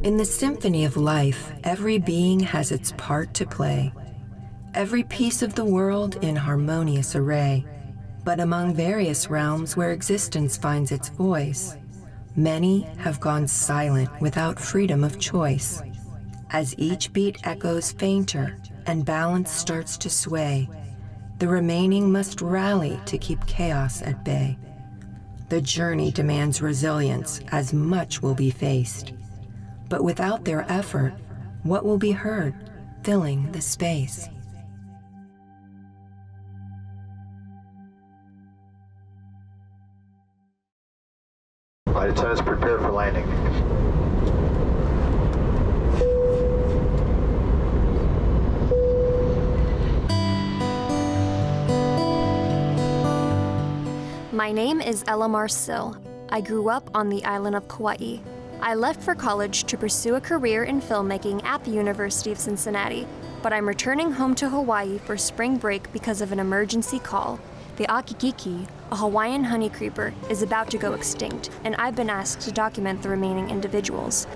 In the symphony of life, every being has its part to play, every piece of the world in harmonious array. But among various realms where existence finds its voice, many have gone silent without freedom of choice. As each beat echoes fainter and balance starts to sway, the remaining must rally to keep chaos at bay. The journey demands resilience, as much will be faced. But without their effort, what will be heard, filling the space? Flight attendants, prepare for landing. My name is Ella Marcil. I grew up on the island of Kauai. I left for college to pursue a career in filmmaking at the University of Cincinnati, but I'm returning home to Hawaii for spring break because of an emergency call. The Akikiki, a Hawaiian honey creeper, is about to go extinct, and I've been asked to document the remaining individuals.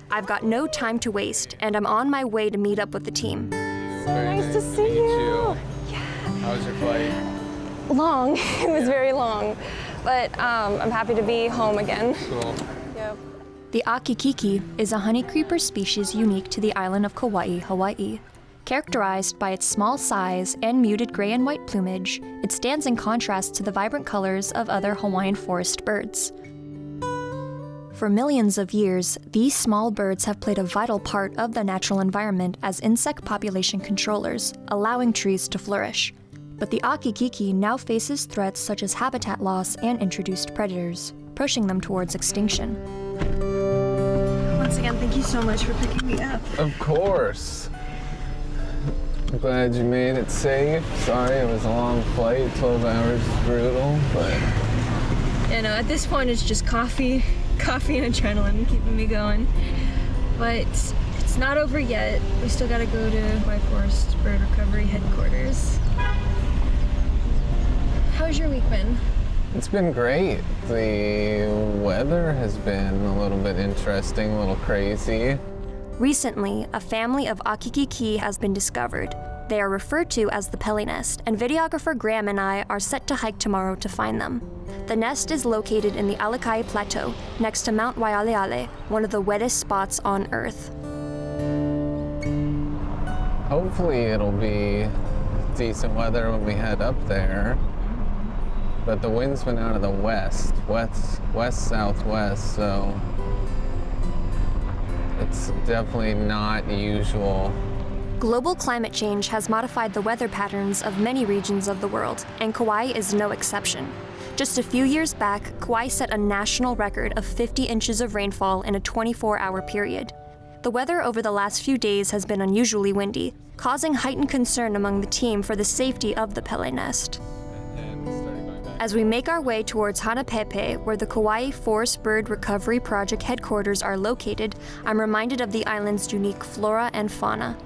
I've got no time to waste, and I'm on my way to meet up with the team. Nice to see you. Yeah. How was your flight? Long. It was very long. But I'm happy to be home again. Cool. Yep. The Akikiki is a honey creeper species unique to the island of Kauai, Hawaii. Characterized by its small size and muted gray and white plumage, it stands in contrast to the vibrant colors of other Hawaiian forest birds. For millions of years, these small birds have played a vital part of the natural environment as insect population controllers, allowing trees to flourish. But the Akikiki now faces threats such as habitat loss and introduced predators, pushing them towards extinction. Once again, thank you so much for picking me up. Of course. I'm glad you made it safe. Sorry, it was a long flight. 12 hours is brutal, but... At this point, it's just coffee and adrenaline keeping me going. But it's not over yet. We still gotta go to Hawaii Forest Bird Recovery Headquarters. How's your week been? It's been great. The weather has been a little bit interesting, a little crazy. Recently, a family of Akikiki has been discovered. They are referred to as the Pele Nest, and videographer Graham and I are set to hike tomorrow to find them. The nest is located in the Alakai Plateau, next to Mount Waialeale, one of the wettest spots on Earth. Hopefully it'll be decent weather when we head up there. But the wind's been out of the west-southwest, so it's definitely not usual. Global climate change has modified the weather patterns of many regions of the world, and Kauai is no exception. Just a few years back, Kauai set a national record of 50 inches of rainfall in a 24-hour period. The weather over the last few days has been unusually windy, causing heightened concern among the team for the safety of the Pele Nest. As we make our way towards Hanapepe, where the Kauai Forest Bird Recovery Project headquarters are located, I'm reminded of the island's unique flora and fauna.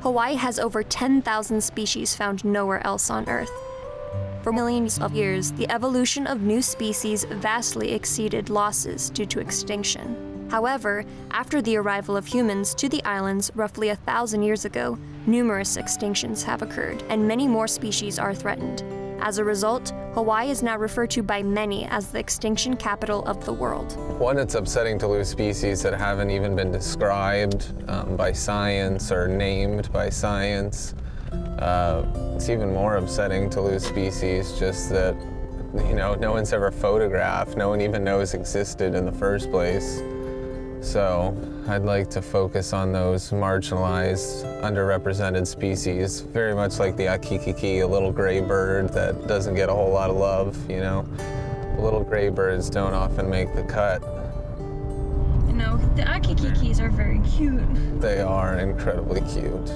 Hawaii has over 10,000 species found nowhere else on Earth. For millions of years, the evolution of new species vastly exceeded losses due to extinction. However, after the arrival of humans to the islands roughly 1,000 years ago, numerous extinctions have occurred, and many more species are threatened. As a result, Hawaii is now referred to by many as the extinction capital of the world. One, it's upsetting to lose species that haven't even been described by science or named by science. It's even more upsetting to lose species just that, no one's ever photographed, no one even knows existed in the first place. So I'd like to focus on those marginalized, underrepresented species, very much like the Akikiki, a little gray bird that doesn't get a whole lot of love, Little gray birds don't often make the cut. The Akikikis are very cute. They are incredibly cute.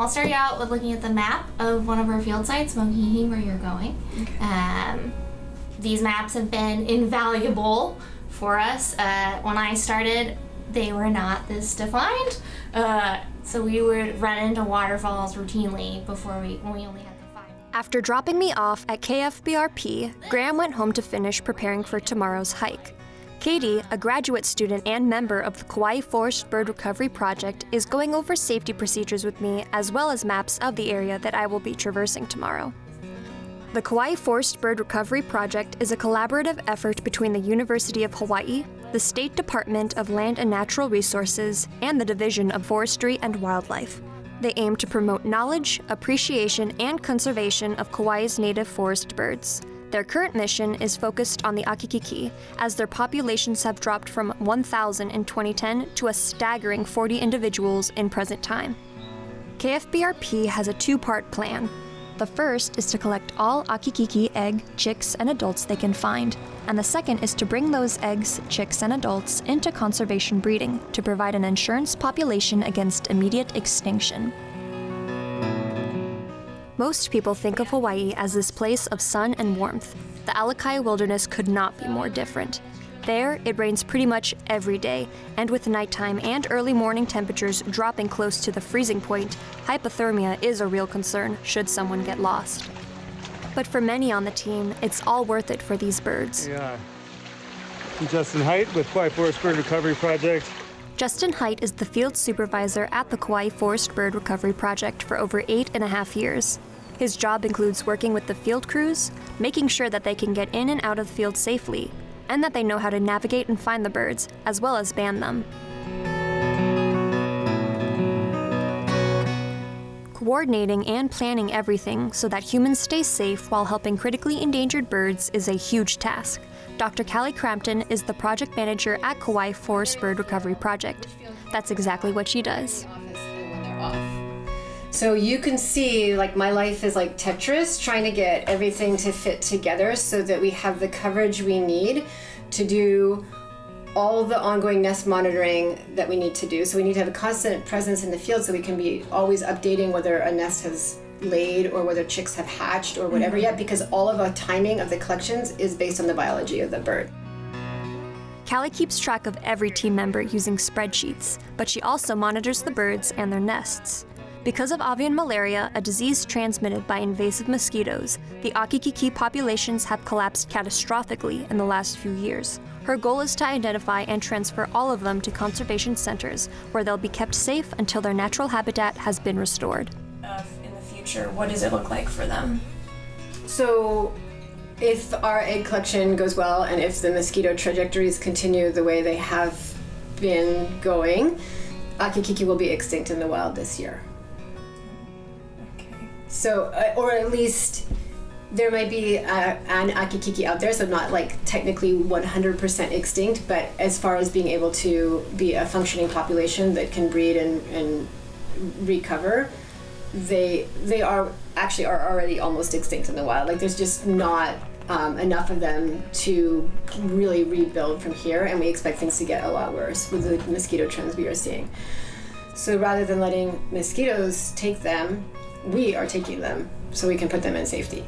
I'll start you out with looking at the map of one of our field sites, Mohihi, where you're going. Okay. These maps have been invaluable for us. When I started, they were not this defined. So we would run into waterfalls routinely when we only had the 5. After dropping me off at KFBRP, Graham went home to finish preparing for tomorrow's hike. Katie, a graduate student and member of the Kauai Forest Bird Recovery Project, is going over safety procedures with me as well as maps of the area that I will be traversing tomorrow. The Kauai Forest Bird Recovery Project is a collaborative effort between the University of Hawaii, the State Department of Land and Natural Resources, and the Division of Forestry and Wildlife. They aim to promote knowledge, appreciation, and conservation of Kauai's native forest birds. Their current mission is focused on the Akikiki, as their populations have dropped from 1,000 in 2010 to a staggering 40 individuals in present time. KFBRP has a 2-part plan. The first is to collect all Akikiki egg, chicks, and adults they can find, and the second is to bring those eggs, chicks, and adults into conservation breeding to provide an insurance population against immediate extinction. Most people think of Hawaii as this place of sun and warmth. The Alakai Wilderness could not be more different. There, it rains pretty much every day, and with nighttime and early morning temperatures dropping close to the freezing point, hypothermia is a real concern should someone get lost. But for many on the team, it's all worth it for these birds. Yeah. I'm Justin Hite with Kauai Forest Bird Recovery Project. Justin Hite is the field supervisor at the Kauai Forest Bird Recovery Project for over 8.5 years. His job includes working with the field crews, making sure that they can get in and out of the field safely, and that they know how to navigate and find the birds, as well as ban them. Coordinating and planning everything so that humans stay safe while helping critically endangered birds is a huge task. Dr. Callie Crampton is the project manager at Kauai Forest Bird Recovery Project. That's exactly what she does. So you can see, like, my life is like Tetris, trying to get everything to fit together so that we have the coverage we need to do all the ongoing nest monitoring that we need to do. So we need to have a constant presence in the field so we can be always updating whether a nest has laid or whether chicks have hatched or whatever yet, because all of our timing of the collections is based on the biology of the bird. Callie keeps track of every team member using spreadsheets, but she also monitors the birds and their nests. Because of avian malaria, a disease transmitted by invasive mosquitoes, the Akikiki populations have collapsed catastrophically in the last few years. Her goal is to identify and transfer all of them to conservation centers, where they'll be kept safe until their natural habitat has been restored. In the future, what does it look like for them? So if our egg collection goes well and if the mosquito trajectories continue the way they have been going, Akikiki will be extinct in the wild this year. So, or at least there might be an Akikiki out there, so not like technically 100% extinct, but as far as being able to be a functioning population that can breed and recover, they are already almost extinct in the wild. Like, there's just not enough of them to really rebuild from here, and we expect things to get a lot worse with the mosquito trends we are seeing. So rather than letting mosquitoes take them, we are taking them so we can put them in safety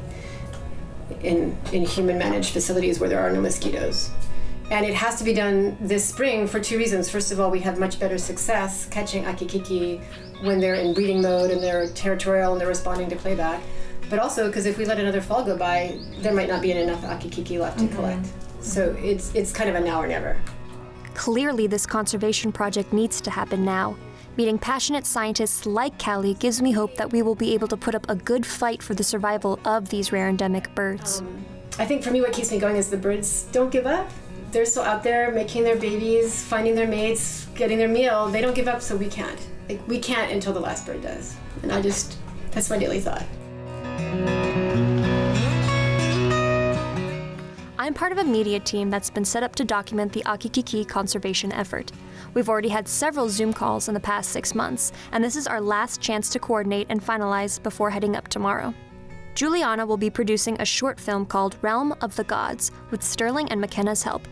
in human managed facilities where there are no mosquitoes. And it has to be done this spring for 2 reasons. First of all, we have much better success catching Akikiki when they're in breeding mode and they're territorial and they're responding to playback. But also because if we let another fall go by, there might not be enough Akikiki left to collect. So it's kind of a now or never. Clearly, this conservation project needs to happen now. Meeting passionate scientists like Callie gives me hope that we will be able to put up a good fight for the survival of these rare endemic birds. I think for me what keeps me going is the birds don't give up. They're still out there making their babies, finding their mates, getting their meal. They don't give up, so we can't. Like, we can't until the last bird does. And that's my daily thought. I'm part of a media team that's been set up to document the Akikiki conservation effort. We've already had several Zoom calls in the past 6 months, and this is our last chance to coordinate and finalize before heading up tomorrow. Juliana will be producing a short film called Realm of the Gods with Sterling and McKenna's help.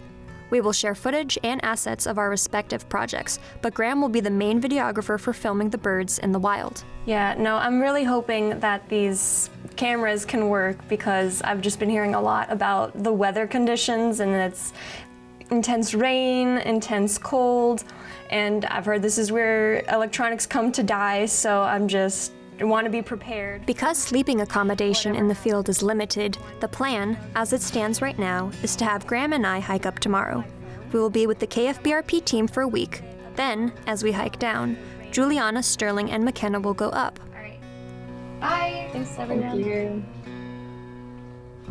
We will share footage and assets of our respective projects, but Graham will be the main videographer for filming the birds in the wild. Yeah, no, I'm really hoping that these cameras can work because I've just been hearing a lot about the weather conditions, and it's intense rain, intense cold, and I've heard this is where electronics come to die, so I want to be prepared. Because sleeping accommodation in the field is limited, the plan, as it stands right now, is to have Graham and I hike up tomorrow. We will be with the KFBRP team for a week. Then, as we hike down, Juliana, Sterling, and McKenna will go up. All right. Bye. Thanks, everyone. Thank you.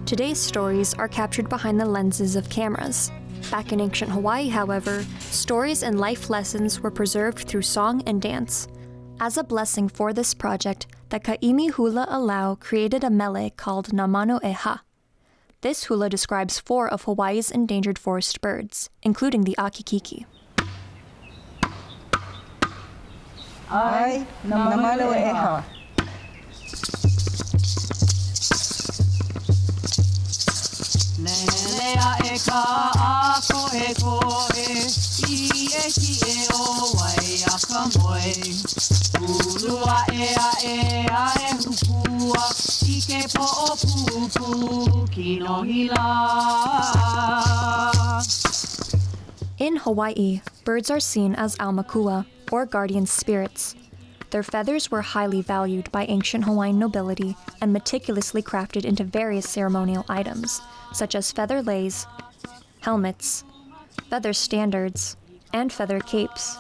Today's stories are captured behind the lenses of cameras. Back in ancient Hawaii, however, stories and life lessons were preserved through song and dance. As a blessing for this project, the Ka'imi Hula Alau created a mele called Namano Eha. This hula describes 4 of Hawaii's endangered forest birds, including the akikiki. Ai, Namano Eha. Nelea e ka ako e koe, I e ki e o wai a ka moe. Ulua e a e hupua, I ke po o pupu ki no hila. In Hawaii, birds are seen as aumakua, or guardian spirits. Their feathers were highly valued by ancient Hawaiian nobility and meticulously crafted into various ceremonial items, such as feather leis, helmets, feather standards, and feather capes.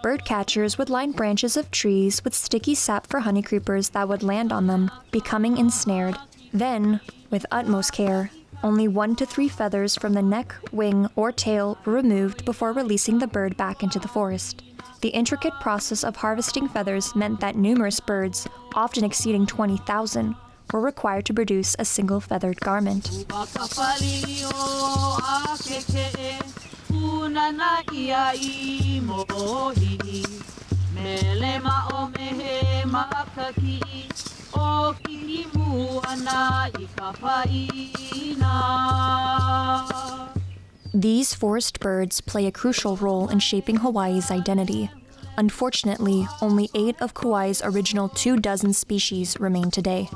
Bird catchers would line branches of trees with sticky sap for honey creepers that would land on them, becoming ensnared. Then, with utmost care, only 1 to 3 feathers from the neck, wing, or tail were removed before releasing the bird back into the forest. The intricate process of harvesting feathers meant that numerous birds, often exceeding 20,000, were required to produce a single feathered garment. These forest birds play a crucial role in shaping Hawaii's identity. Unfortunately, only 8 of Kauai's original 24 species remain today.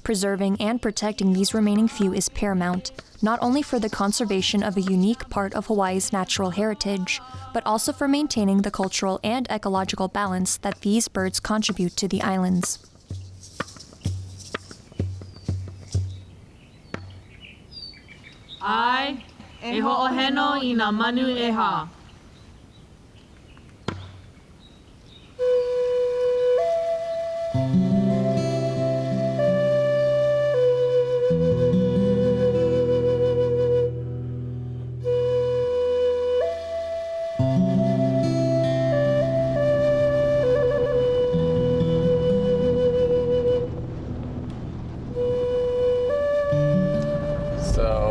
Preserving and protecting these remaining few is paramount, not only for the conservation of a unique part of Hawaii's natural heritage, but also for maintaining the cultural and ecological balance that these birds contribute to the islands. Ai, e ho'oheno I nā manu eha.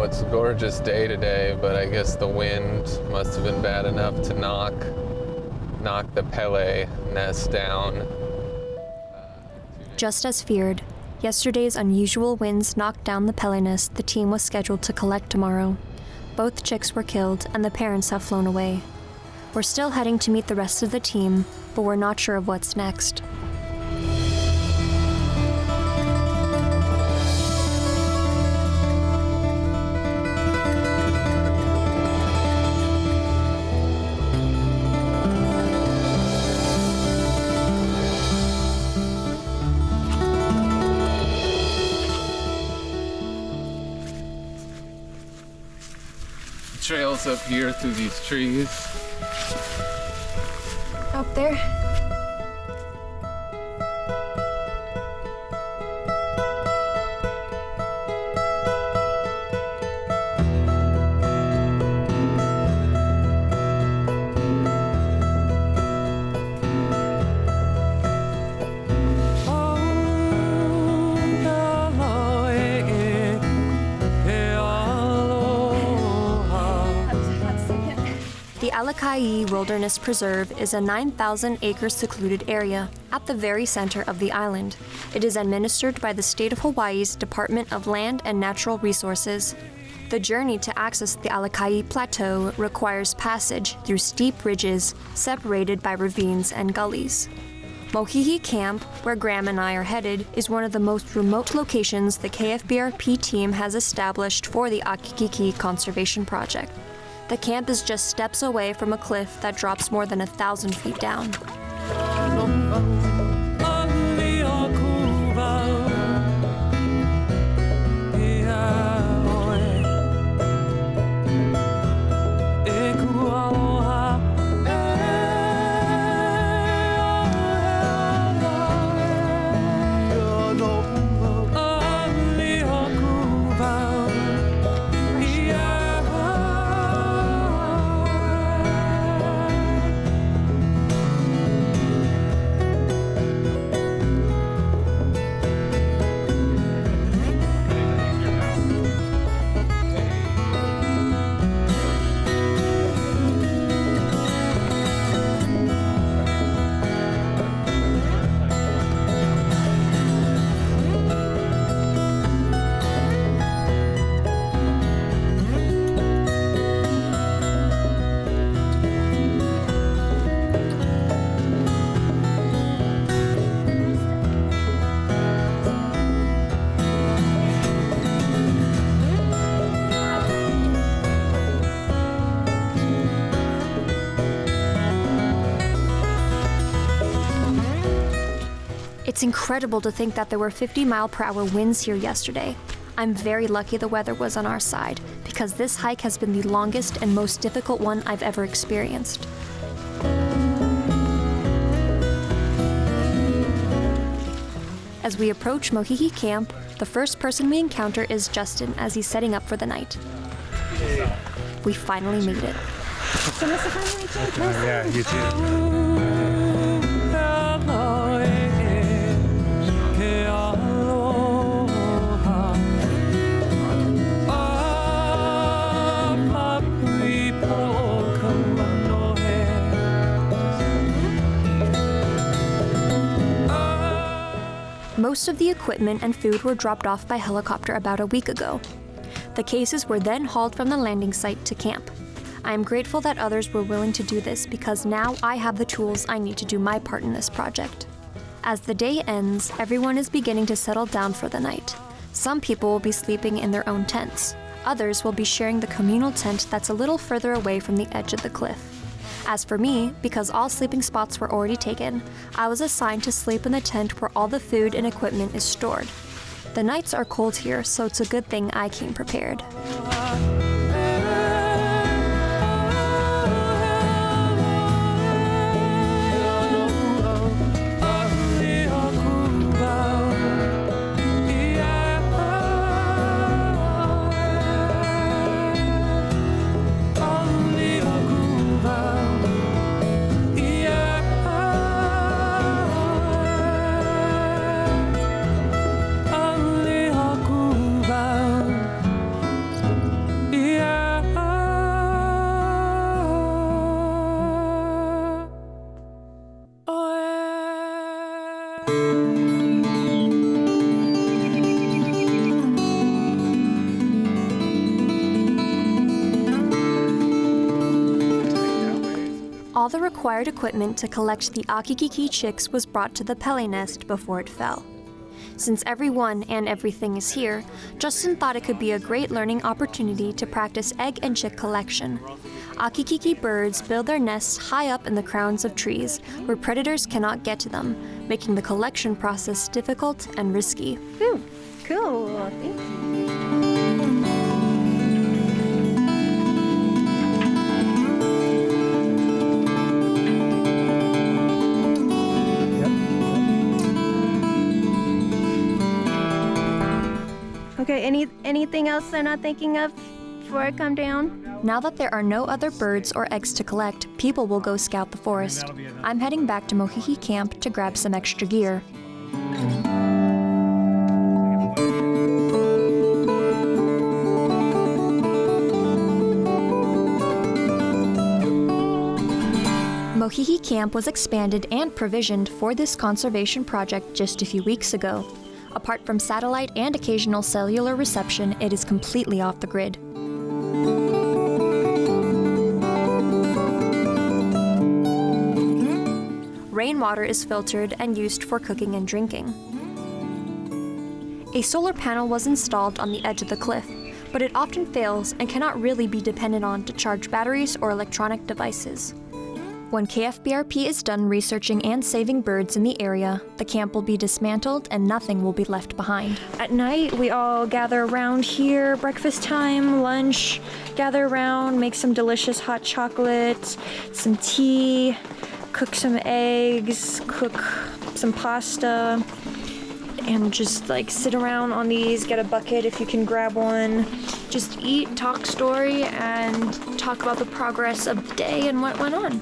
It's a gorgeous day today, but I guess the wind must have been bad enough to knock the Pele nest down. Just as feared, yesterday's unusual winds knocked down the Pele nest the team was scheduled to collect tomorrow. Both chicks were killed and the parents have flown away. We're still heading to meet the rest of the team, but we're not sure of what's next. Trails up here through these trees. Up there. The Alakai Wilderness Preserve is a 9,000-acre secluded area at the very center of the island. It is administered by the State of Hawaii's Department of Land and Natural Resources. The journey to access the Alakai Plateau requires passage through steep ridges separated by ravines and gullies. Mohihi Camp, where Graham and I are headed, is one of the most remote locations the KFBRP team has established for the Akikiki Conservation Project. The camp is just steps away from a cliff that drops more than 1,000 feet down. It's incredible to think that there were 50-mile-per-hour winds here yesterday. I'm very lucky the weather was on our side, because this hike has been the longest and most difficult one I've ever experienced. As we approach Mohihi Camp, the first person we encounter is Justin as he's setting up for the night. We finally made it. Yeah, you too. Most of the equipment and food were dropped off by helicopter about a week ago. The cases were then hauled from the landing site to camp. I am grateful that others were willing to do this because now I have the tools I need to do my part in this project. As the day ends, everyone is beginning to settle down for the night. Some people will be sleeping in their own tents. Others will be sharing the communal tent that's a little further away from the edge of the cliff. As for me, because all sleeping spots were already taken, I was assigned to sleep in the tent where all the food and equipment is stored. The nights are cold here, so it's a good thing I came prepared. All the required equipment to collect the Akikiki chicks was brought to the Pele nest before it fell. Since everyone and everything is here, Justin thought it could be a great learning opportunity to practice egg and chick collection. Akikiki birds build their nests high up in the crowns of trees, where predators cannot get to them, making the collection process difficult and risky. Ooh, cool. Thank you. Okay, anything else they're not thinking of before I come down? Now that there are no other birds or eggs to collect, people will go scout the forest. I'm heading back to Mohihi Camp to grab some extra gear. Mohihi Camp was expanded and provisioned for this conservation project just a few weeks ago. Apart from satellite and occasional cellular reception, it is completely off the grid. rainwater is filtered and used for cooking and drinking. A solar panel was installed on the edge of the cliff, but it often fails and cannot really be depended on to charge batteries or electronic devices. When KFBRP is done researching and saving birds in the area, the camp will be dismantled and nothing will be left behind. At night, we all gather around here, breakfast time, lunch, gather around, make some delicious hot chocolate, some tea, cook some eggs, cook some pasta, and just like sit around on these, get a bucket if you can grab one. Just eat, talk story, and talk about the progress of the day and what went on.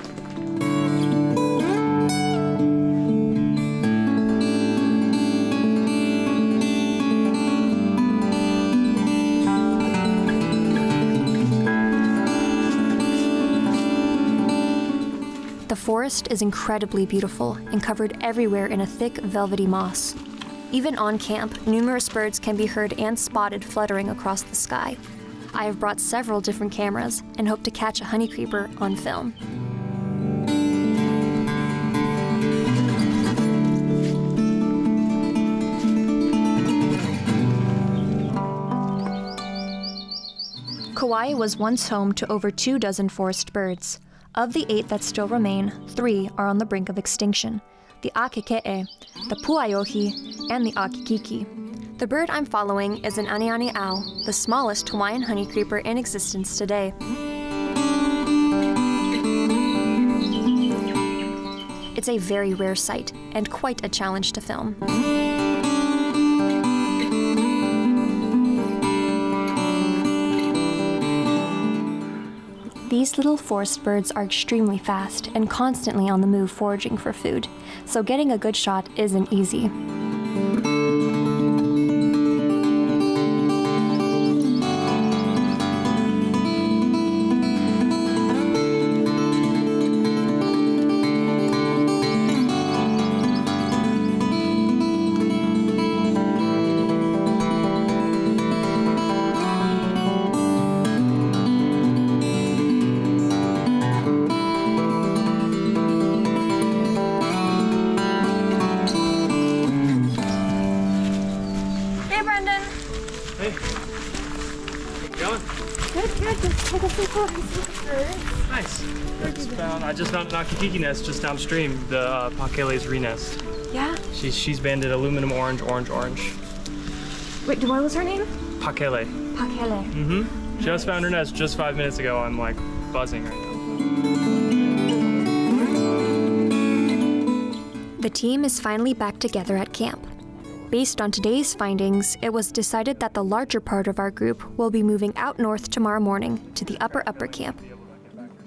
The forest is incredibly beautiful and covered everywhere in a thick, velvety moss. Even on camp, numerous birds can be heard and spotted fluttering across the sky. I have brought several different cameras and hope to catch a honey creeper on film. Kauai was once home to over 24 forest birds. Of the 8 that still remain, 3 are on the brink of extinction: the Akike'e, the Puaiohi, and the Akikiki. The bird I'm following is an aniani owl, the smallest Hawaiian honey creeper in existence today. It's a very rare sight, and quite a challenge to film. These little forest birds are extremely fast and constantly on the move foraging for food, so getting a good shot isn't easy. Nice. I just found an Akikiki nest just downstream, the Pakele's re-nest. Yeah? She's banded aluminum orange, orange, orange. Wait, what was her name? Pakele. Pakele. Mm-hmm. Just found her nest just 5 minutes ago. I'm like buzzing right now. The team is finally back together at camp. Based on today's findings, it was decided that the larger part of our group will be moving out north tomorrow morning to the upper camp.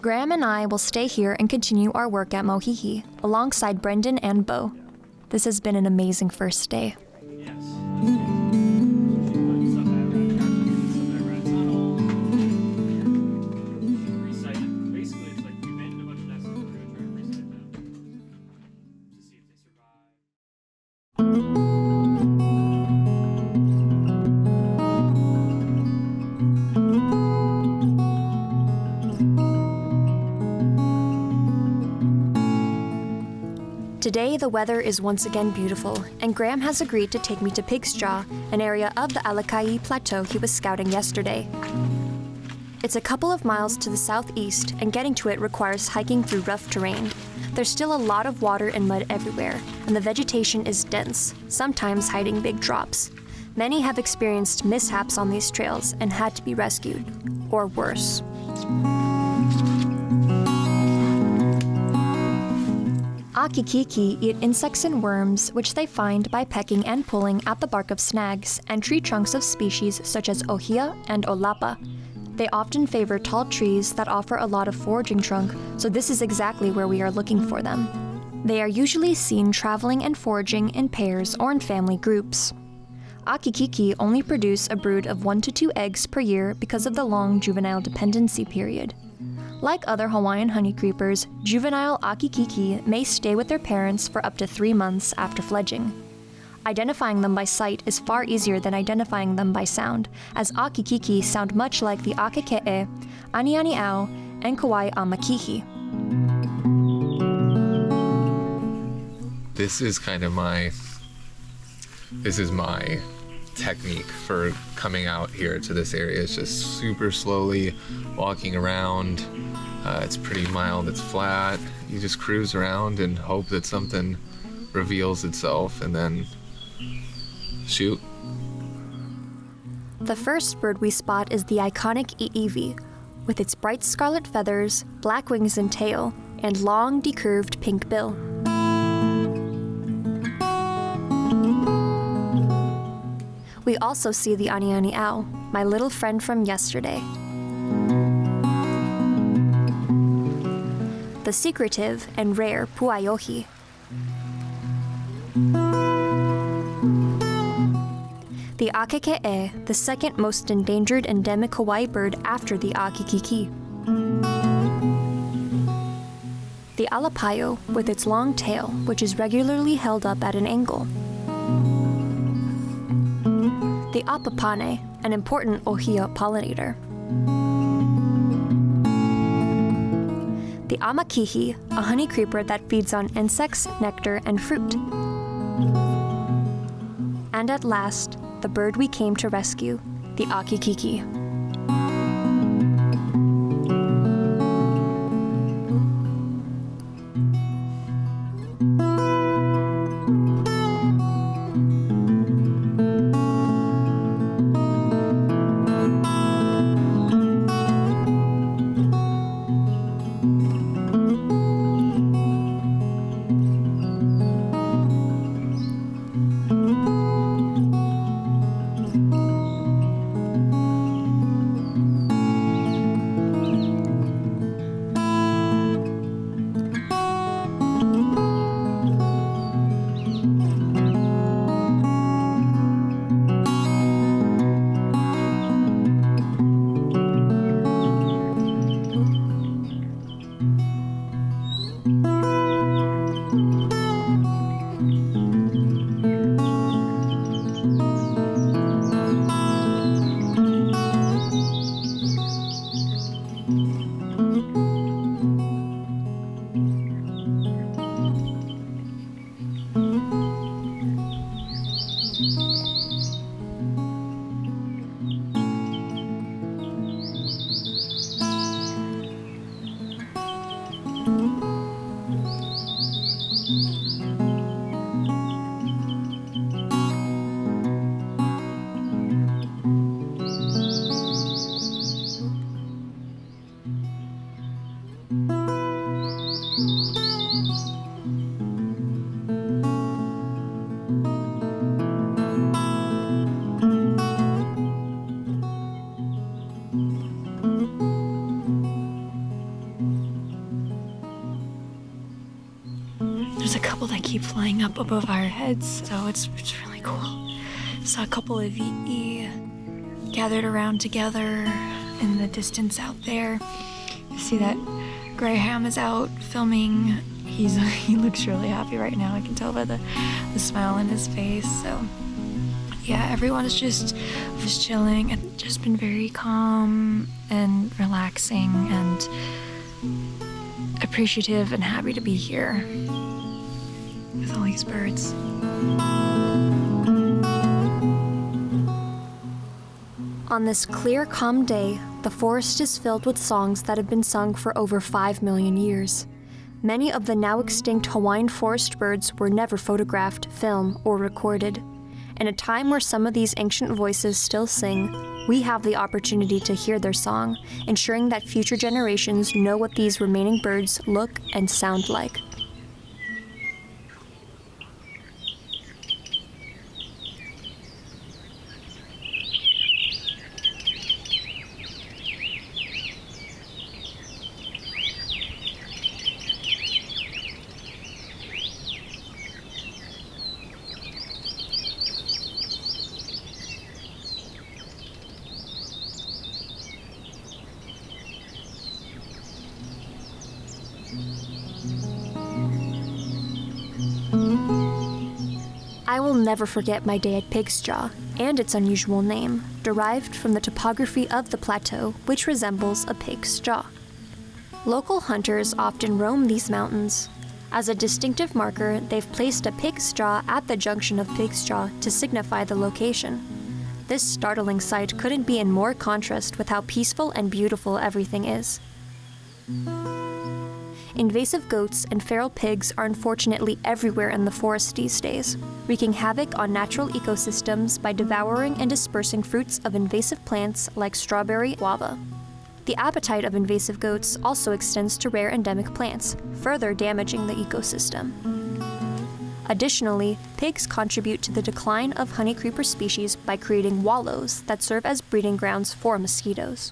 Graham and I will stay here and continue our work at Mohihi, alongside Brendan and Bo. This has been an amazing first day. Today, the weather is once again beautiful, and Graham has agreed to take me to Pig's Jaw, an area of the Alakai Plateau he was scouting yesterday. It's a couple of miles to the southeast, and getting to it requires hiking through rough terrain. There's still a lot of water and mud everywhere, and the vegetation is dense, sometimes hiding big drops. Many have experienced mishaps on these trails and had to be rescued, or worse. Akikiki eat insects and worms, which they find by pecking and pulling at the bark of snags and tree trunks of species such as ohia and olapa. They often favor tall trees that offer a lot of foraging trunk, so this is exactly where we are looking for them. They are usually seen traveling and foraging in pairs or in family groups. Akikiki only produce a brood of 1 to 2 eggs per year because of the long juvenile dependency period. Like other Hawaiian honey creepers, juvenile Akikiki may stay with their parents for up to 3 months after fledging. Identifying them by sight is far easier than identifying them by sound, as Akikiki sound much like the Akike'e, Aniani'au, and Kauai a Makihi. this is kind of my technique for coming out here to this area. It's just super slowly walking around. It's pretty mild, it's flat. You just cruise around and hope that something reveals itself and then shoot. The first bird we spot is the iconic Iiwi, with its bright scarlet feathers, black wings and tail, and long, decurved pink bill. We also see the Aniani owl, my little friend from yesterday. The secretive and rare Puaiohi. The Akeke'e, the second most endangered endemic Hawaii bird after the Akikiki. The Alapaio, with its long tail, which is regularly held up at an angle. The Apapane, an important ohia pollinator. The Amakihi, a honey creeper that feeds on insects, nectar, and fruit. And at last, the bird we came to rescue, the Akikiki. There's a couple that keep flying up above our heads, so it's really cool. Saw a couple of i'i gathered around together in the distance out there. You see that Graham is out filming. He looks really happy right now. I can tell by the smile on his face. So yeah, everyone is just chilling and just been very calm and relaxing and appreciative and happy to be here with all these birds. On this clear, calm day, the forest is filled with songs that have been sung for over 5 million years. Many of the now extinct Hawaiian forest birds were never photographed, filmed, or recorded. In a time where some of these ancient voices still sing, we have the opportunity to hear their song, ensuring that future generations know what these remaining birds look and sound like. I will never forget my day at Pig's Jaw and its unusual name, derived from the topography of the plateau, which resembles a pig's jaw. Local hunters often roam these mountains. As a distinctive marker, they've placed a pig's jaw at the junction of Pig's Jaw to signify the location. This startling sight couldn't be in more contrast with how peaceful and beautiful everything is. Invasive goats and feral pigs are unfortunately everywhere in the forest these days, wreaking havoc on natural ecosystems by devouring and dispersing fruits of invasive plants like strawberry guava. The appetite of invasive goats also extends to rare endemic plants, further damaging the ecosystem. Additionally, pigs contribute to the decline of honeycreeper species by creating wallows that serve as breeding grounds for mosquitoes.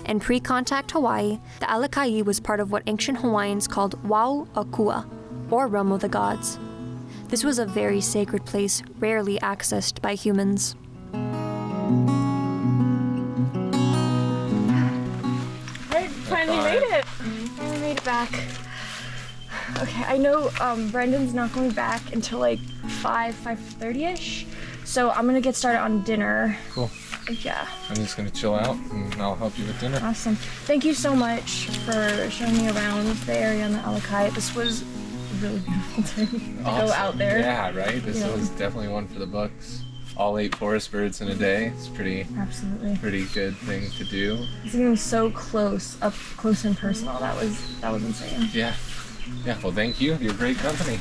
In pre-contact Hawaii, the Alakai was part of what ancient Hawaiians called Wau Akua, or Realm of the Gods. This was a very sacred place, rarely accessed by humans. I finally made it! Finally made it back. Okay, I know Brendan's not going back until like 5:30ish, so I'm gonna get started on dinner. Cool. Yeah. I'm just gonna chill out and I'll help you with dinner. Awesome. Thank you so much for showing me around the area in the Alakai. This was a really beautiful day to go out there. Yeah, right? This was definitely one for the books. All 8 forest birds in a day. It's pretty good thing to do. It's gonna be so close, up close and personal. That was insane. Yeah. Yeah, well thank you. You're great company.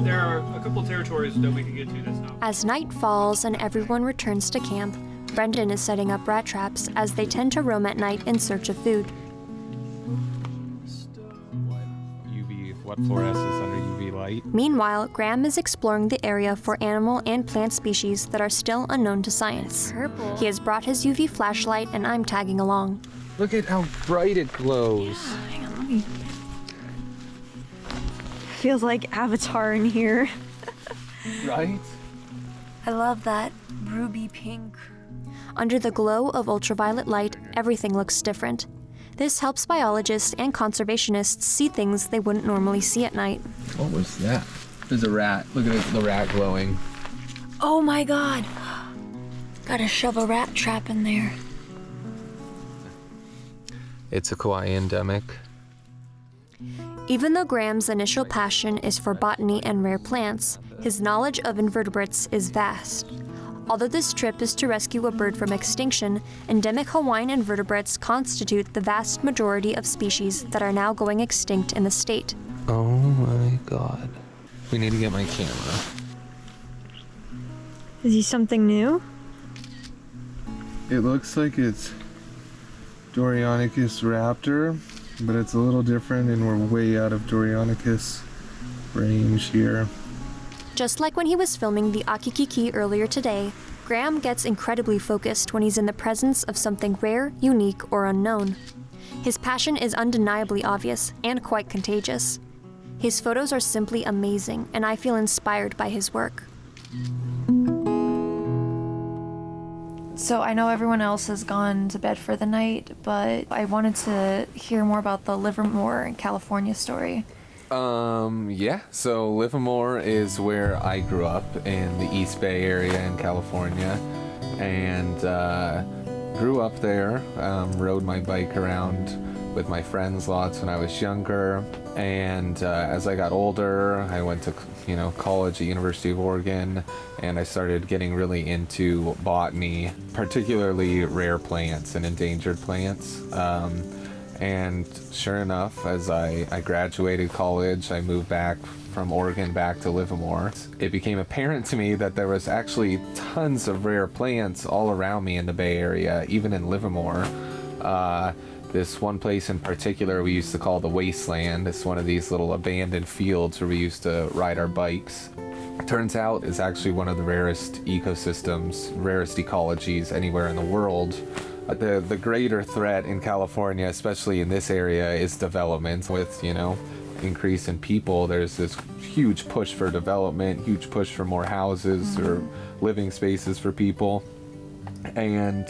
There are a couple territories that we can get to that's not. As night falls and everyone returns to camp, Brendan is setting up rat traps as they tend to roam at night in search of food. What fluoresces under UV light? Meanwhile, Graham is exploring the area for animal and plant species that are still unknown to science. Purple. He has brought his UV flashlight and I'm tagging along. Look at how bright it glows. Hang on, let me... Feels like Avatar in here. Right? I love that ruby pink. Under the glow of ultraviolet light, everything looks different. This helps biologists and conservationists see things they wouldn't normally see at night. What was that? There's a rat. Look at the rat glowing. Oh my god! Gotta shove a rat trap in there. It's a Kauai endemic. Even though Graham's initial passion is for botany and rare plants, his knowledge of invertebrates is vast. Although this trip is to rescue a bird from extinction, endemic Hawaiian invertebrates constitute the vast majority of species that are now going extinct in the state. Oh my god. We need to get my camera. Is he something new? It looks like it's Dorionychus raptor, but it's a little different and we're way out of Dorionychus range here. Just like when he was filming the Akikiki earlier today, Graham gets incredibly focused when he's in the presence of something rare, unique, or unknown. His passion is undeniably obvious and quite contagious. His photos are simply amazing, and I feel inspired by his work. So I know everyone else has gone to bed for the night, but I wanted to hear more about the Livermore, California story. Yeah, so Livermore is where I grew up in the East Bay area in California, and grew up there, rode my bike around with my friends lots when I was younger, and as I got older, I went to college at University of Oregon, and I started getting really into botany, particularly rare plants and endangered plants. And sure enough, as I graduated college, I moved back from Oregon back to Livermore. It became apparent to me that there was actually tons of rare plants all around me in the Bay Area, even in Livermore. This one place in particular we used to call the Wasteland. It's one of these little abandoned fields where we used to ride our bikes. Turns out it's actually one of the rarest ecosystems, rarest ecologies anywhere in the world. The greater threat in California, especially in this area, is development. With, increase in people, there's this huge push for development, huge push for more houses or living spaces for people. And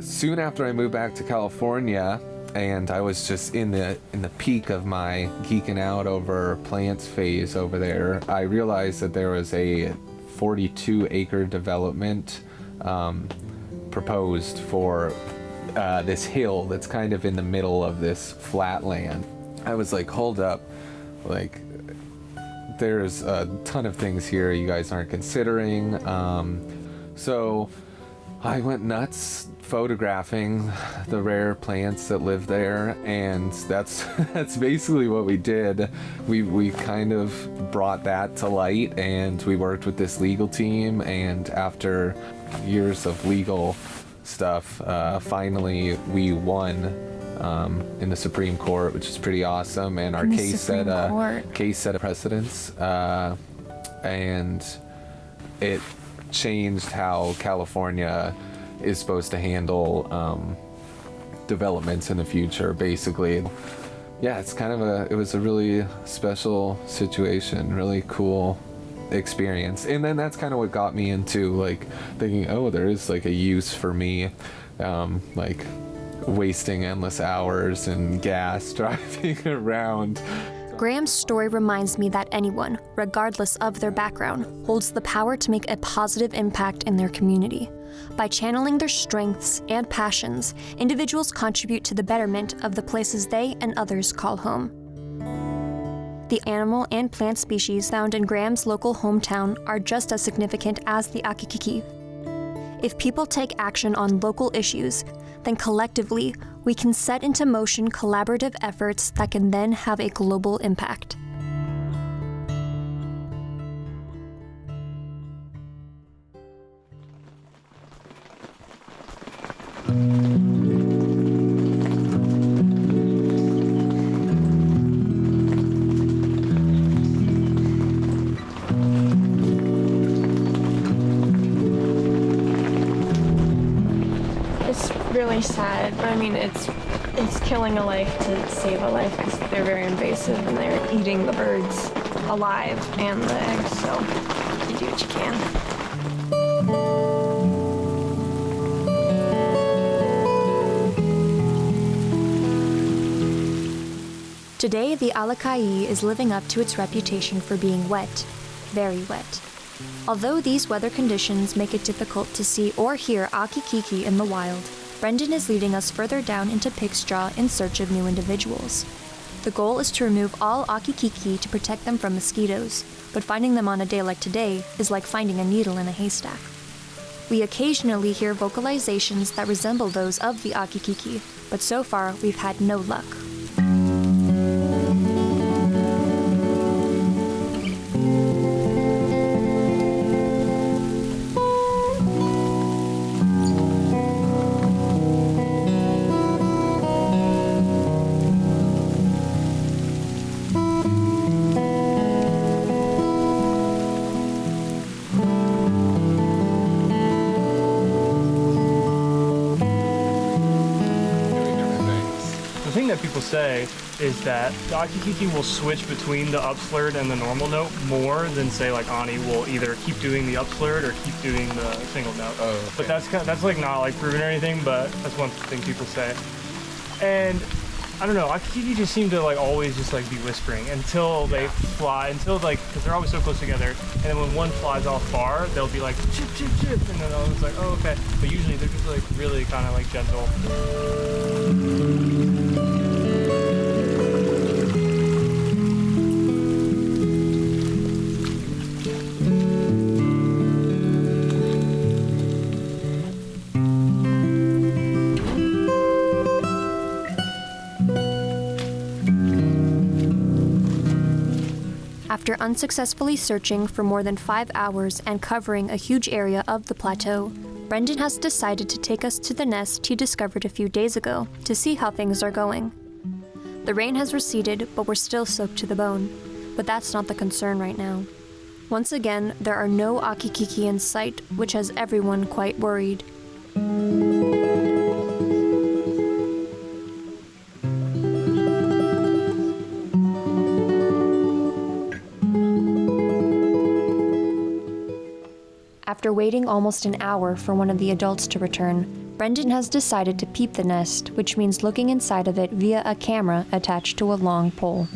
soon after I moved back to California, and I was just in the peak of my geeking out over plants phase over there, I realized that there was a 42-acre development proposed for this hill that's kind of in the middle of this flat land. I was like, hold up, like there's a ton of things here you guys aren't considering. So I went nuts photographing the rare plants that live there, and that's basically what we did. We kind of brought that to light, and we worked with this legal team, and after years of legal stuff, finally we won in the Supreme Court, which is pretty awesome, and our case set a precedence, and it changed how California is supposed to handle developments in the future, basically. Yeah, it's kind of it was a really special situation, really cool experience. And then that's kind of what got me into like thinking, oh, there is like a use for me, like wasting endless hours and gas driving around. Graham's story reminds me that anyone, regardless of their background, holds the power to make a positive impact in their community. By channeling their strengths and passions, individuals contribute to the betterment of the places they and others call home. The animal and plant species found in Graham's local hometown are just as significant as the Akikiki. If people take action on local issues, then collectively, we can set into motion collaborative efforts that can then have a global impact. It's really sad. I mean, it's killing a life to save a life because they're very invasive and they're eating the birds alive and the eggs, so you do what you can. Today, the Alakai is living up to its reputation for being wet, very wet. Although these weather conditions make it difficult to see or hear Akikiki in the wild, Brendan is leading us further down into Pigstraw in search of new individuals. The goal is to remove all Akikiki to protect them from mosquitoes, but finding them on a day like today is like finding a needle in a haystack. We occasionally hear vocalizations that resemble those of the Akikiki, but so far we've had no luck. People say is that the Akikiki will switch between the upslurred and the normal note more than say like Ani will either keep doing the upslurred or keep doing the single note. Oh, okay. But that's like not like proven or anything, but that's one thing people say. And I don't know, Akikiki just seem to like always just like be whispering until they fly, because they're always so close together, and then when one flies off far, they'll be like chip chip chip, and then I was like, oh okay. But usually they're just like really kind of like gentle. After unsuccessfully searching for more than 5 hours and covering a huge area of the plateau, Brendan has decided to take us to the nest he discovered a few days ago to see how things are going. The rain has receded, but we're still soaked to the bone. But that's not the concern right now. Once again, there are no Akikiki in sight, which has everyone quite worried. After waiting almost an hour for one of the adults to return, Brendan has decided to peep the nest, which means looking inside of it via a camera attached to a long pole.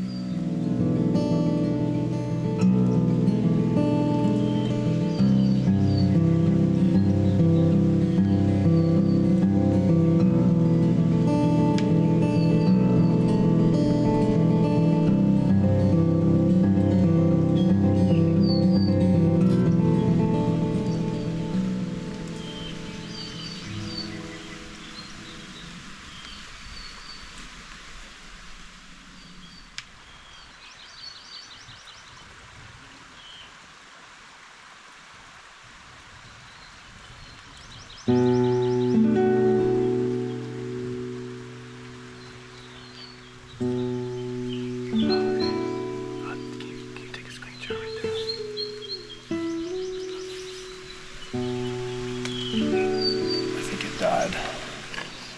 I think it died.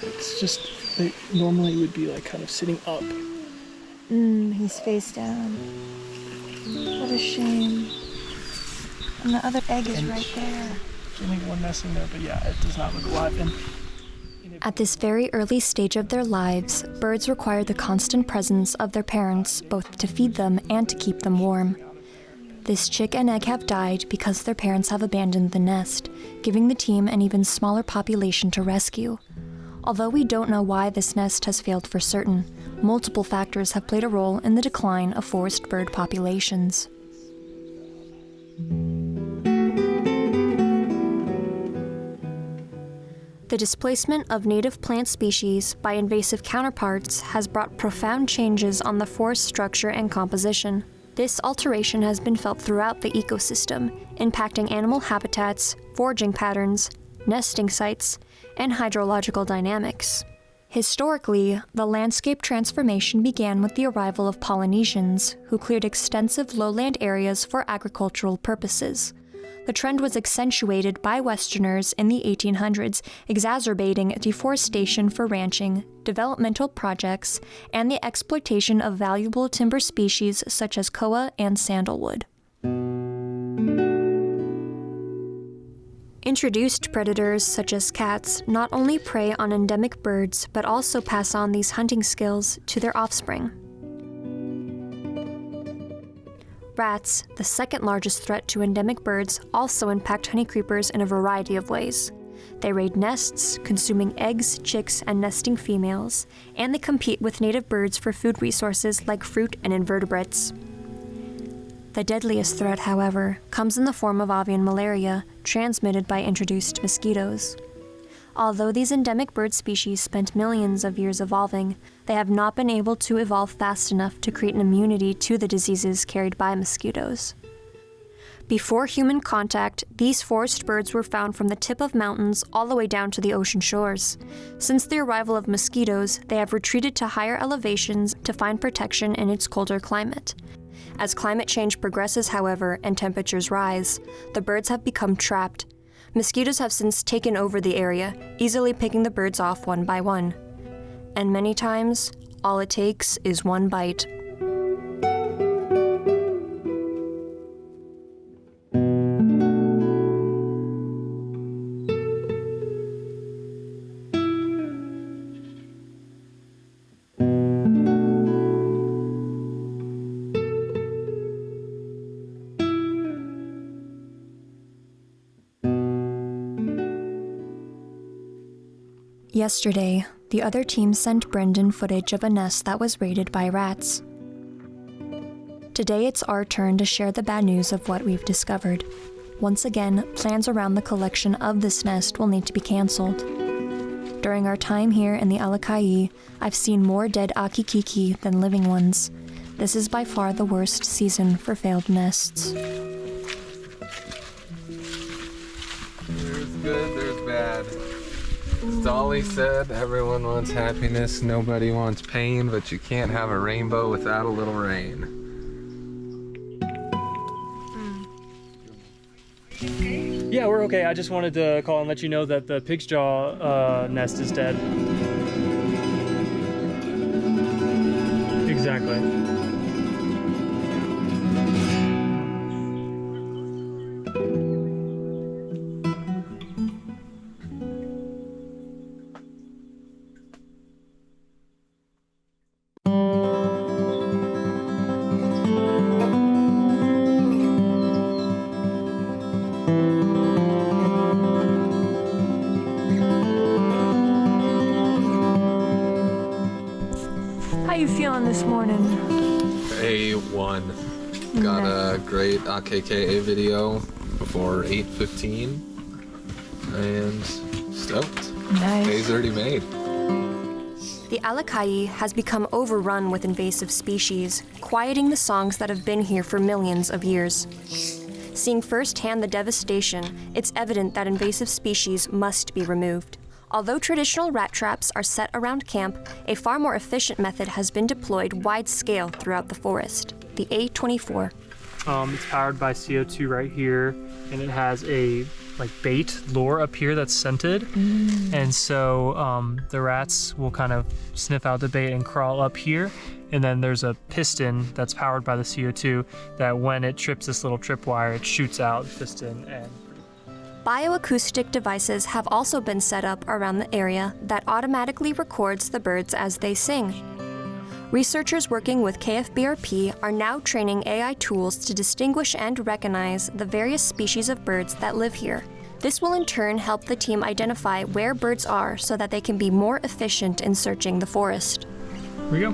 It's just, they normally would be like kind of sitting up. He's face down. What a shame. And the other egg is right there. There's only one nest in there, but yeah, it does not look alive. And At this very early stage of their lives, birds require the constant presence of their parents, both to feed them and to keep them warm. This chick and egg have died because their parents have abandoned the nest, giving the team an even smaller population to rescue. Although we don't know why this nest has failed for certain, multiple factors have played a role in the decline of forest bird populations. The displacement of native plant species by invasive counterparts has brought profound changes on the forest structure and composition. This alteration has been felt throughout the ecosystem, impacting animal habitats, foraging patterns, nesting sites, and hydrological dynamics. Historically, the landscape transformation began with the arrival of Polynesians, who cleared extensive lowland areas for agricultural purposes. The trend was accentuated by Westerners in the 1800s, exacerbating deforestation for ranching, developmental projects, and the exploitation of valuable timber species such as koa and sandalwood. Introduced predators such as cats not only prey on endemic birds, but also pass on these hunting skills to their offspring. Rats, the second largest threat to endemic birds, also impact honeycreepers in a variety of ways. They raid nests, consuming eggs, chicks, and nesting females, and they compete with native birds for food resources like fruit and invertebrates. The deadliest threat, however, comes in the form of avian malaria, transmitted by introduced mosquitoes. Although these endemic bird species spent millions of years evolving, they have not been able to evolve fast enough to create an immunity to the diseases carried by mosquitoes. Before human contact, these forest birds were found from the tip of mountains all the way down to the ocean shores. Since the arrival of mosquitoes, they have retreated to higher elevations to find protection in its colder climate. As climate change progresses, however, and temperatures rise, the birds have become trapped. Mosquitoes have since taken over the area, easily picking the birds off one by one. And many times, all it takes is one bite. Yesterday, the other team sent Brendan footage of a nest that was raided by rats. Today it's our turn to share the bad news of what we've discovered. Once again, plans around the collection of this nest will need to be cancelled. During our time here in the Alakai, I've seen more dead akikiki than living ones. This is by far the worst season for failed nests. There's good, there's bad. Dolly said, everyone wants happiness, nobody wants pain, but you can't have a rainbow without a little rain. Yeah, we're okay. I just wanted to call and let you know that the pig's jaw nest is dead. Exactly. How you feeling this morning? A1. Got a great AKKA video before 8:15 and stoked. Nice. Day's already made. The Alakai has become overrun with invasive species, quieting the songs that have been here for millions of years. Seeing firsthand the devastation, it's evident that invasive species must be removed. Although traditional rat traps are set around camp, a far more efficient method has been deployed wide-scale throughout the forest, the A24. It's powered by CO2 right here, and it has a like bait lure up here that's scented, and so the rats will kind of sniff out the bait and crawl up here, and then there's a piston that's powered by the CO2 that when it trips this little tripwire, it shoots out the piston. And Bioacoustic devices have also been set up around the area that automatically records the birds as they sing. Researchers working with KFBRP are now training AI tools to distinguish and recognize the various species of birds that live here. This will in turn help the team identify where birds are so that they can be more efficient in searching the forest. Here we go.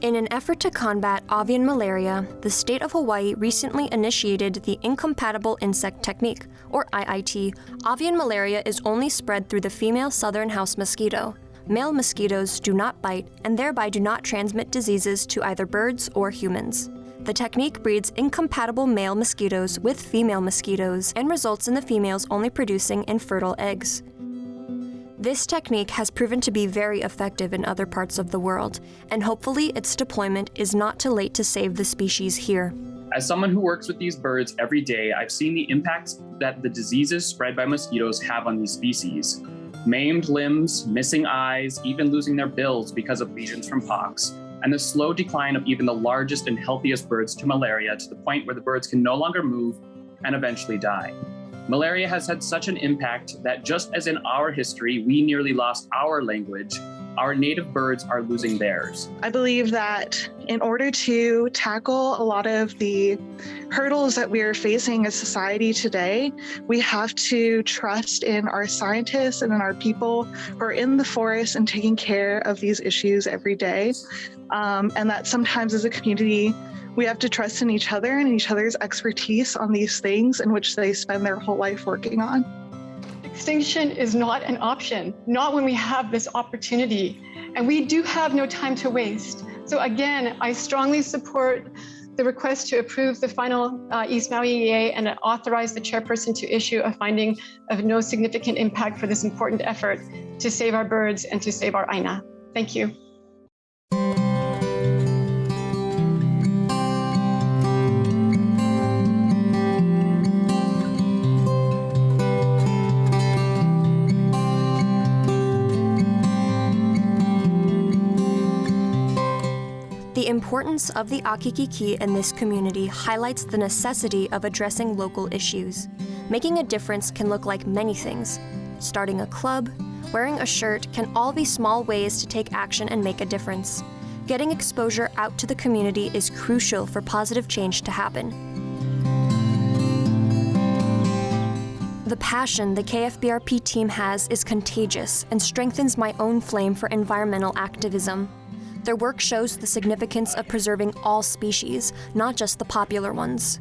In an effort to combat avian malaria, the state of Hawaii recently initiated the Incompatible Insect Technique, or IIT. Avian malaria is only spread through the female southern house mosquito. Male mosquitoes do not bite and thereby do not transmit diseases to either birds or humans. The technique breeds incompatible male mosquitoes with female mosquitoes and results in the females only producing infertile eggs. This technique has proven to be very effective in other parts of the world, and hopefully its deployment is not too late to save the species here. As someone who works with these birds every day, I've seen the impacts that the diseases spread by mosquitoes have on these species. Maimed limbs, missing eyes, even losing their bills because of lesions from pox, and the slow decline of even the largest and healthiest birds to malaria to the point where the birds can no longer move and eventually die. Malaria has had such an impact that just as in our history, we nearly lost our language, our native birds are losing theirs. I believe that in order to tackle a lot of the hurdles that we are facing as society today, we have to trust in our scientists and in our people who are in the forest and taking care of these issues every day. And that sometimes as a community, we have to trust in each other and each other's expertise on these things in which they spend their whole life working on. Extinction is not an option, not when we have this opportunity. And we do have no time to waste. So again, I strongly support the request to approve the final East Maui EA and authorize the chairperson to issue a finding of no significant impact for this important effort to save our birds and to save our aina. Thank you. The importance of the Akikiki in this community highlights the necessity of addressing local issues. Making a difference can look like many things. Starting a club, wearing a shirt can all be small ways to take action and make a difference. Getting exposure out to the community is crucial for positive change to happen. The passion the KFBRP team has is contagious and strengthens my own flame for environmental activism. Their work shows the significance of preserving all species, not just the popular ones.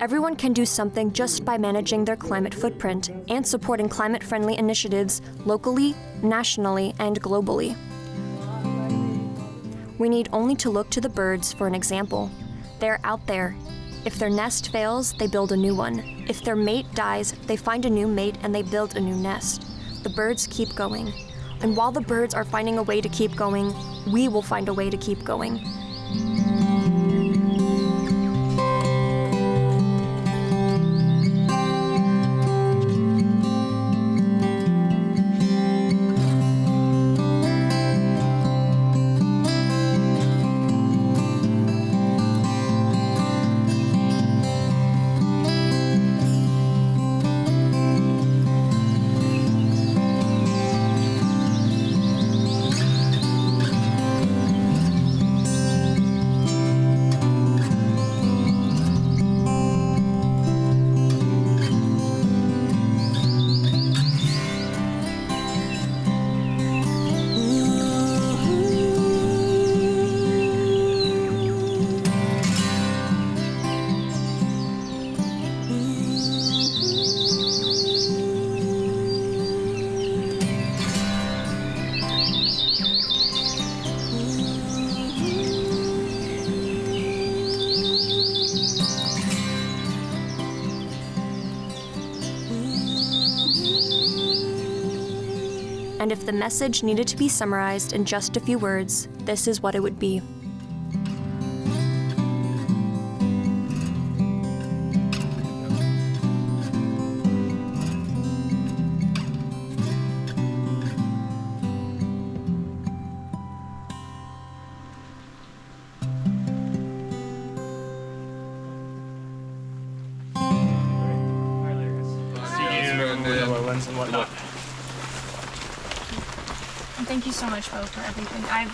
Everyone can do something just by managing their climate footprint and supporting climate-friendly initiatives locally, nationally, and globally. We need only to look to the birds for an example. They're out there. If their nest fails, they build a new one. If their mate dies, they find a new mate and they build a new nest. The birds keep going. And while the birds are finding a way to keep going, we will find a way to keep going. And if the message needed to be summarized in just a few words, this is what it would be. the lowlands and whatnot. And thank you so much, Bo, for everything. I've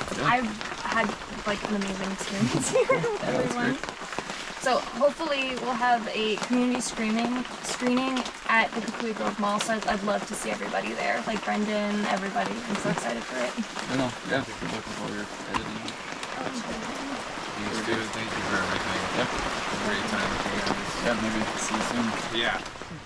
had like an amazing experience here with everyone. So hopefully we'll have a community screening at the Kukui Grove Mall. So I'd love to see everybody there, like Brendan, everybody. I'm so excited for it. I know. Yeah. Good luck with all your editing. Thank you for everything. Yep. Great time with you guys. Yeah, maybe see you soon. Yeah.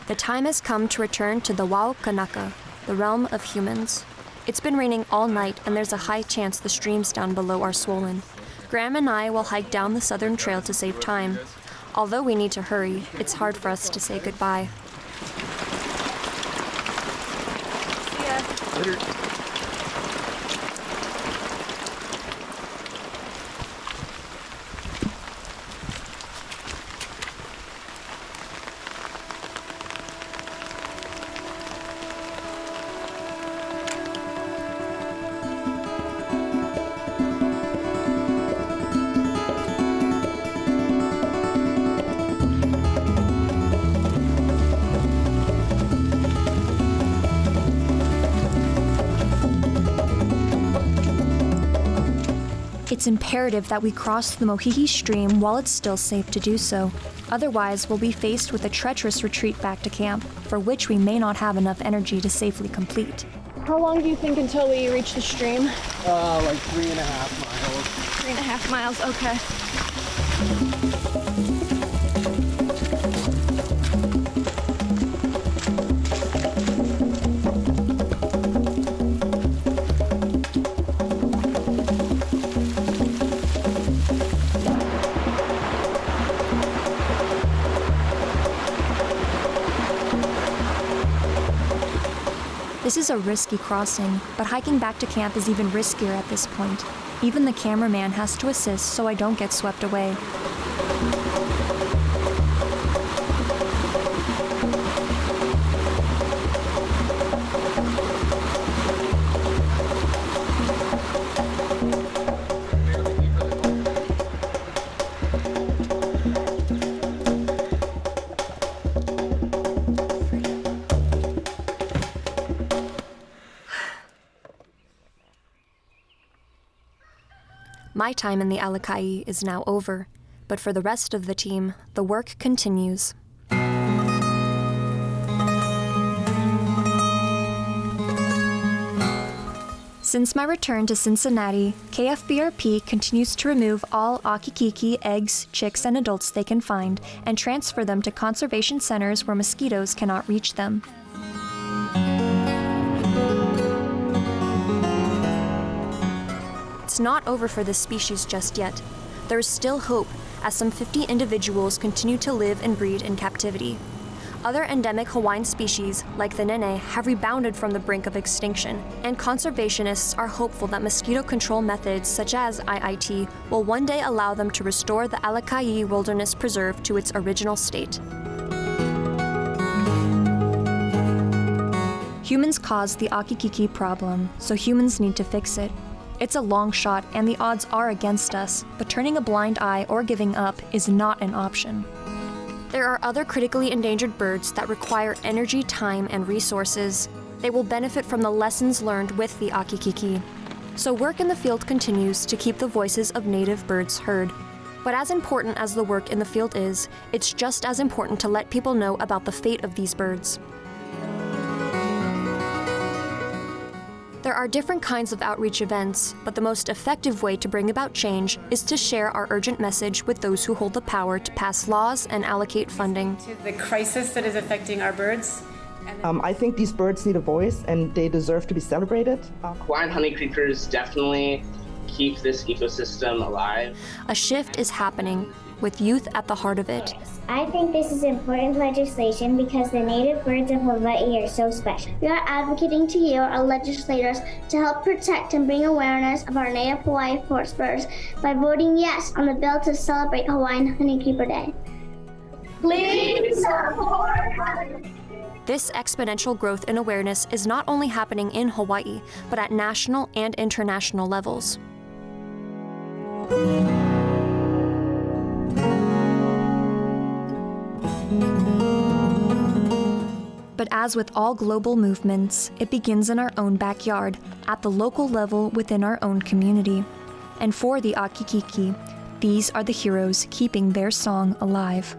The time has come to return to the Wao Kanaka, the realm of humans. It's been raining all night, and there's a high chance the streams down below are swollen. Graham and I will hike down the southern trail to save time. Although we need to hurry, it's hard for us to say goodbye. See ya. Later. It's imperative that we cross the Mohihi stream while it's still safe to do so. Otherwise, we'll be faced with a treacherous retreat back to camp, for which we may not have enough energy to safely complete. How long do you think until we reach the stream? Like 3.5 miles. 3.5 miles, okay. This is a risky crossing, but hiking back to camp is even riskier at this point. Even the cameraman has to assist so I don't get swept away. My time in the Alakai is now over, but for the rest of the team, the work continues. Since my return to Cincinnati, KFBRP continues to remove all akikiki, eggs, chicks, and adults they can find and transfer them to conservation centers where mosquitoes cannot reach them. It's not over for this species just yet. There is still hope, as some 50 individuals continue to live and breed in captivity. Other endemic Hawaiian species, like the nene, have rebounded from the brink of extinction, and conservationists are hopeful that mosquito control methods such as IIT will one day allow them to restore the Alakai Wilderness Preserve to its original state. Humans caused the akikiki problem, so humans need to fix it. It's a long shot, and the odds are against us, but turning a blind eye or giving up is not an option. There are other critically endangered birds that require energy, time, and resources. They will benefit from the lessons learned with the akikiki. So work in the field continues to keep the voices of native birds heard. But as important as the work in the field is, it's just as important to let people know about the fate of these birds. There are different kinds of outreach events, but the most effective way to bring about change is to share our urgent message with those who hold the power to pass laws and allocate funding. To the crisis that is affecting our birds. I think these birds need a voice and they deserve to be celebrated. Hawaiian honey creepers definitely keep this ecosystem alive. A shift is happening, with youth at the heart of it. I think this is important legislation because the native birds of Hawaii are so special. We are advocating to you, our legislators, to help protect and bring awareness of our native Hawaii forest birds by voting yes on the bill to celebrate Hawaiian Honeycreeper Day. Please support. This exponential growth in awareness is not only happening in Hawaii, but at national and international levels. But As with all global movements, it begins in our own backyard, at the local level within our own community. And for the Akikiki, these are the heroes keeping their song alive.